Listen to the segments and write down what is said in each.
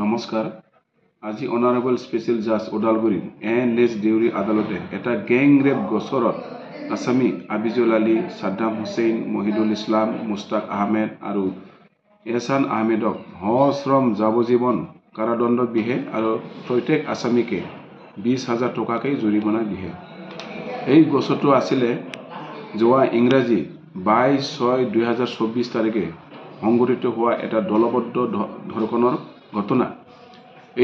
নমস্কাৰ। আজি honourable special জাজ ওদালগুৰি এন.এছ. দেউৰী আদালতে এটা গেং ৰেপ গোচৰত আসামী আবিজুল আলী, সাদ্দাম হুছেইন, মহিদুল ইছলাম, মুস্তাক আহমেদ আৰু এহছান আহমেদক সশ্ৰম যাৱজ্জীৱন কাৰাদণ্ড বিহে আৰু প্ৰত্যেক আসামীকে 20,000 টকাকৈ জৰিমনা বিহে। এই গোচৰটো আছিলে যোৱা ইংৰাজী 22/6/2024 তাৰিখে সংঘটিত হোৱা এটা দলবদ্ধ ধৰ্ষণৰ ঘটনা।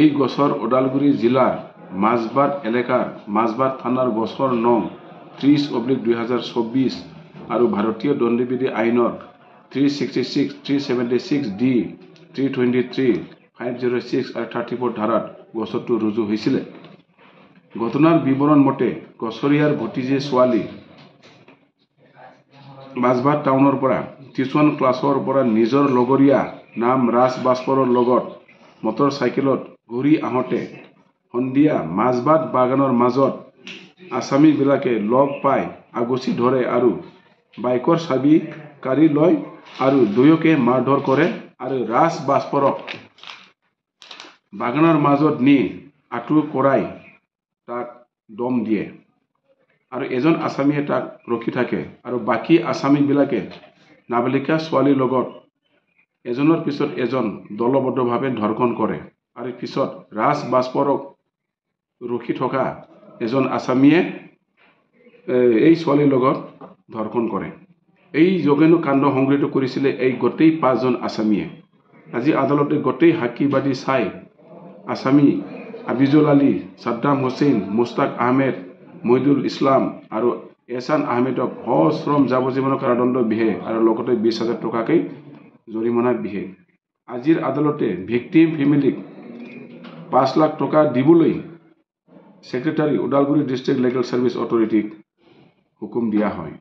এই গোচৰ ওদালগুৰি জিলাৰ মাজবাট এলেকাৰ মাজবাট থানাৰ গোচৰ নং 30/2024 আৰু ভাৰতীয় দণ্ডবিধি আইনৰ 366, 376 D, 323, 506 আৰু 34 ধাৰাত গোচৰটো ৰুজু হৈছিল। ঘটনাৰ বিৱৰণ মতে গোচৰীয়াৰ ভতিজী ছোৱালী মাজবাট টাউনৰ পৰা টিউচন ক্লাছৰ পৰা নিজৰ লগৰীয়া নাম ৰাজ বাস্পৰৰ লগত মটৰ চাইকেলত ঘূৰি আহোঁতে সন্ধিয়া মাজবাট বাগানৰ মাজত আসামীবিলাকে লগ পাই আগুচি ধৰে আৰু বাইকৰ চাবি কাঢ়ি লয় আৰু দুয়োকে মাৰধৰ কৰে আৰু ৰাজ বাস্পৰক বাগানৰ মাজত নি আঁঠু কৰাই তাক দম দিয়ে আৰু এজন আসামীয়ে তাক ৰখি থাকে আৰু বাকী আসামীবিলাকে নাবালিকা ছোৱালীৰ লগত এজনৰ পিছত এজন দলবদ্ধভাৱে ধৰ্ষণ কৰে আৰু পিছত ৰাজ বাস্পৰক ৰখি থকা এজন আসামীয়ে এই ছোৱালীৰ লগত ধৰ্ষণ কৰে। এই জঘন্য কাণ্ড সংঘটিত কৰিছিলে এই গোটেই 5জন আসামীয়ে। আজি আদালতে গোটেই সাক্ষীবাদী চাই আসামী আবিজুল আলী, সাদ্দাম হুছেইন, মুস্তাক আহমেদ, মহিদুল ইছলাম আৰু এহছান আহমেদক সশ্ৰম যাৱজ্জীৱন কাৰাদণ্ড বিহে আৰু লগতে 20,000 টকাকৈ জৰিমনা বিহে। আজিৰ আদালতে ভিক্টিম ফেমিলিক 5 লাখ টকা দিবলৈ secretary Udalguri district legal service অথৰিটিক হুকুম দিয়া হয়।